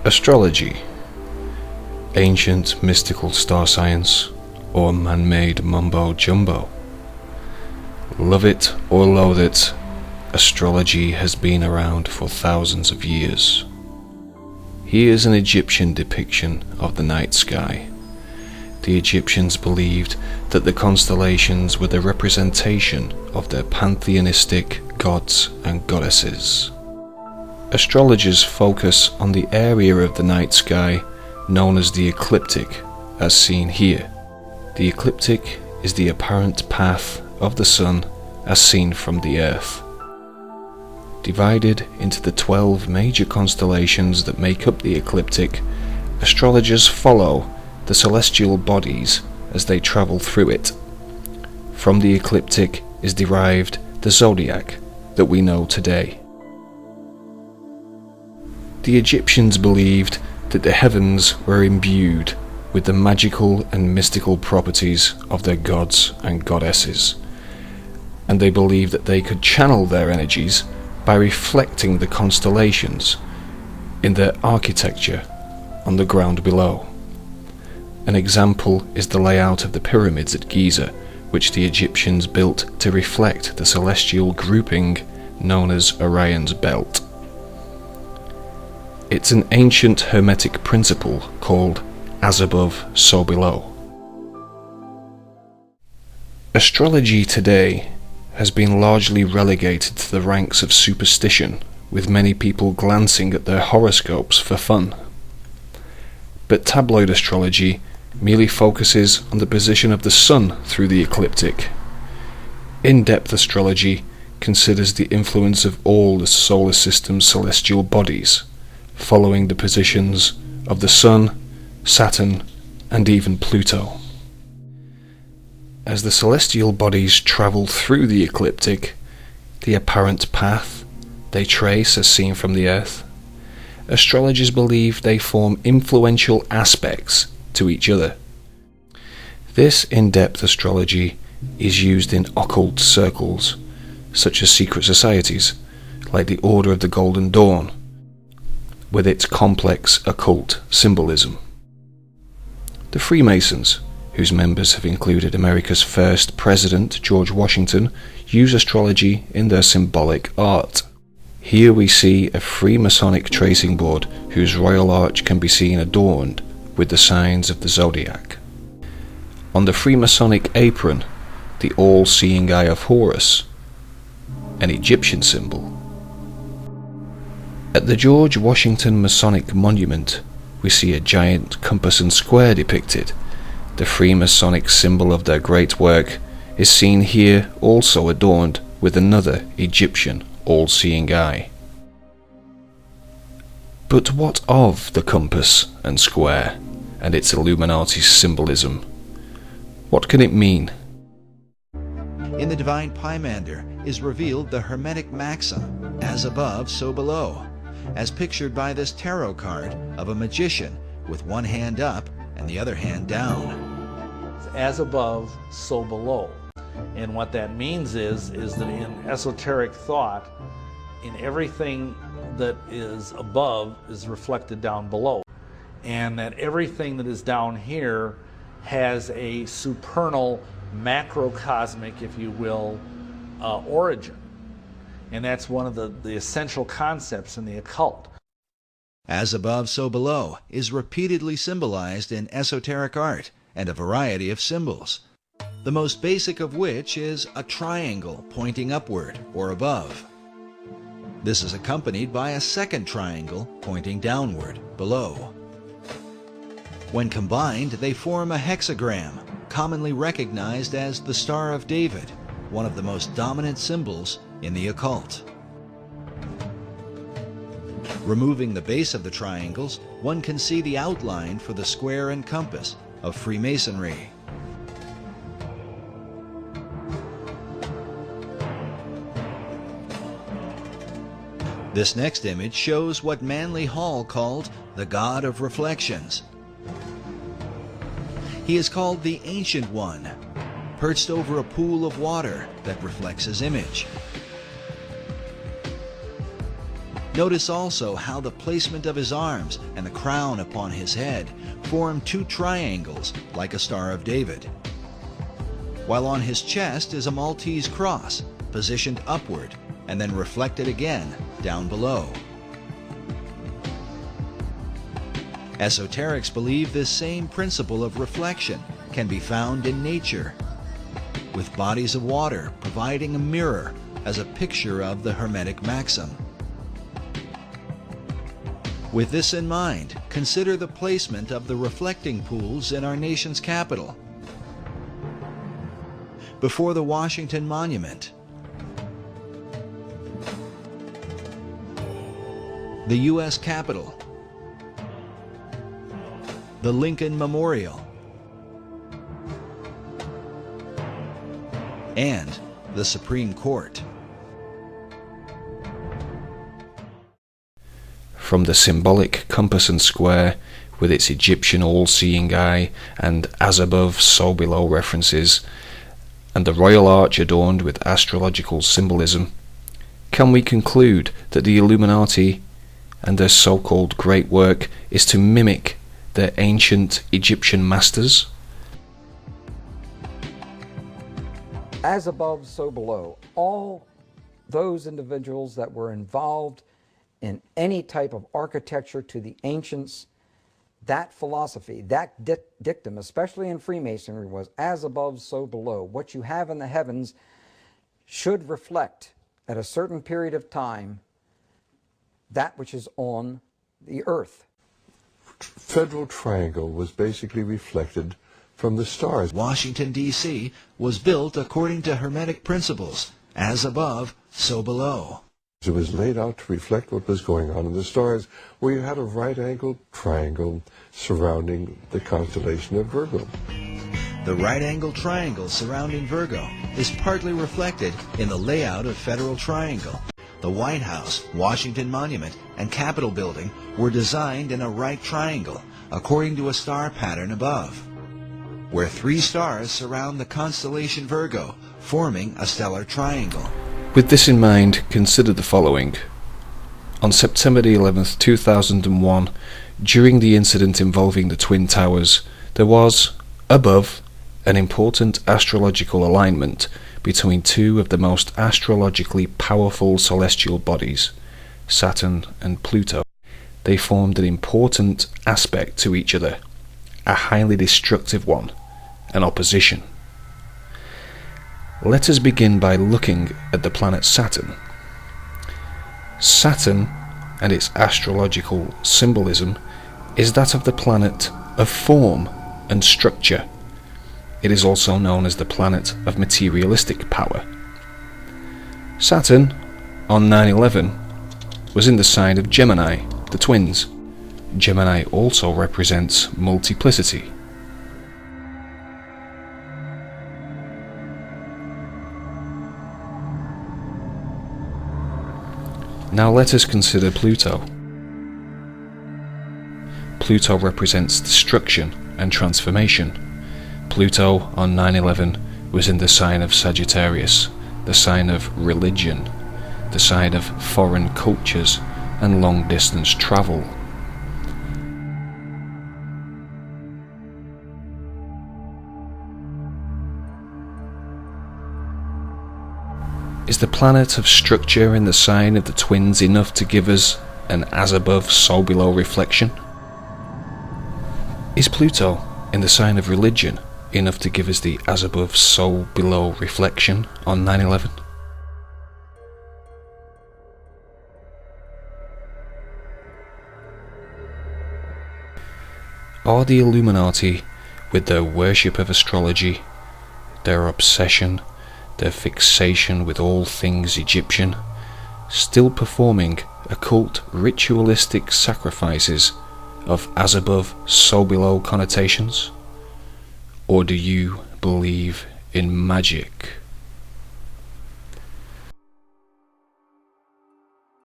Astrology, ancient mystical star science, or man-made mumbo-jumbo. Love it or loathe it, astrology has been around for thousands of years. Here's an Egyptian depiction of the night sky. The Egyptians believed that the constellations were the representation of their pantheistic gods and goddesses. Astrologers focus on the area of the night sky known as the ecliptic, as seen here. The ecliptic is the apparent path of the sun as seen from the earth. Divided into the 12 major constellations that make up the ecliptic, astrologers follow the celestial bodies as they travel through it. From the ecliptic is derived the zodiac that we know today. The Egyptians believed that the heavens were imbued with the magical and mystical properties of their gods and goddesses, and they believed that they could channel their energies by reflecting the constellations in their architecture on the ground below. An example is the layout of the pyramids at Giza, which the Egyptians built to reflect the celestial grouping known as Orion's belt. It's an ancient hermetic principle called as above, so below. Astrology today has been largely relegated to the ranks of superstition, with many people glancing at their horoscopes for fun. But tabloid astrology merely focuses on the position of the sun through the ecliptic. In-depth astrology considers the influence of all the solar system's celestial bodies, following the positions of the Sun, Saturn, and even Pluto. As the celestial bodies travel through the ecliptic, the apparent path they trace as seen from the Earth, astrologers believe they form influential aspects to each other. This in-depth astrology is used in occult circles, such as secret societies, like the Order of the Golden Dawn, with its complex occult symbolism. The Freemasons, whose members have included America's first president, George Washington, use astrology in their symbolic art. Here we see a Freemasonic tracing board whose royal arch can be seen adorned with the signs of the zodiac. On the Freemasonic apron, the all-seeing eye of Horus, an Egyptian symbol. At the George Washington Masonic Monument, we see a giant compass and square depicted. The Freemasonic symbol of their great work is seen here, also adorned with another Egyptian all-seeing eye. But what of the compass and square and its Illuminati symbolism? What can it mean? In the Divine Pymander is revealed the Hermetic maxim, as above, so below, as pictured by this tarot card of a magician with one hand up and the other hand down. As above, so below. And what that means is that in esoteric thought, in everything that is above is reflected down below. And that everything that is down here has a supernal, macrocosmic, if you will, origin. And that's one of the essential concepts in the occult. As above, so below is repeatedly symbolized in esoteric art and a variety of symbols, the most basic of which is a triangle pointing upward or above. This is accompanied by a second triangle pointing downward below. When combined, they form a hexagram, commonly recognized as the Star of David, one of the most dominant symbols in the occult. Removing the base of the triangles, one can see the outline for the square and compass of Freemasonry. This next image shows what Manly Hall called the God of Reflections. He is called the Ancient One, perched over a pool of water that reflects his image. Notice also how the placement of his arms and the crown upon his head form two triangles like a Star of David, while on his chest is a Maltese cross positioned upward and then reflected again down below. Esoterics believe this same principle of reflection can be found in nature, with bodies of water providing a mirror as a picture of the Hermetic maxim. With this in mind, consider the placement of the reflecting pools in our nation's capital. Before the Washington Monument, the U.S. Capitol, the Lincoln Memorial, and the Supreme Court. From the symbolic compass and square, with its Egyptian all-seeing eye and as above, so below references, and the royal arch adorned with astrological symbolism, can we conclude that the Illuminati and their so-called great work is to mimic their ancient Egyptian masters? As above, so below. All those individuals that were involved in any type of architecture to the ancients, that philosophy, that dictum, especially in Freemasonry, was as above, so below. What you have in the heavens should reflect at a certain period of time that which is on the earth. Federal Triangle was basically reflected from the stars. Washington, D.C. was built according to Hermetic principles, as above, so below. It was laid out to reflect what was going on in the stars, where you had a right-angled triangle surrounding the constellation of Virgo. The right-angled triangle surrounding Virgo is partly reflected in the layout of Federal Triangle. The White House, Washington Monument, and Capitol Building were designed in a right triangle, according to a star pattern above, where three stars surround the constellation Virgo, forming a stellar triangle. With this in mind, consider the following. On September 11th, 2001, during the incident involving the Twin Towers, there was, above, an important astrological alignment between two of the most astrologically powerful celestial bodies, Saturn and Pluto. They formed an important aspect to each other, a highly destructive one, an opposition. Let us begin by looking at the planet Saturn. Saturn, and its astrological symbolism, is that of the planet of form and structure. It is also known as the planet of materialistic power. Saturn, on 9/11, was in the sign of Gemini, the twins. Gemini also represents multiplicity. Now let us consider Pluto. Pluto represents destruction and transformation. Pluto on 9/11 was in the sign of Sagittarius, the sign of religion, the sign of foreign cultures and long-distance travel. Is the planet of structure in the sign of the twins enough to give us an as above, so below reflection? Is Pluto in the sign of religion enough to give us the as above, so below reflection on 9/11? Are the Illuminati, with their worship of astrology, their obsession, their fixation with all things Egyptian, still performing occult ritualistic sacrifices of as above, so below connotations? Or do you believe in magic?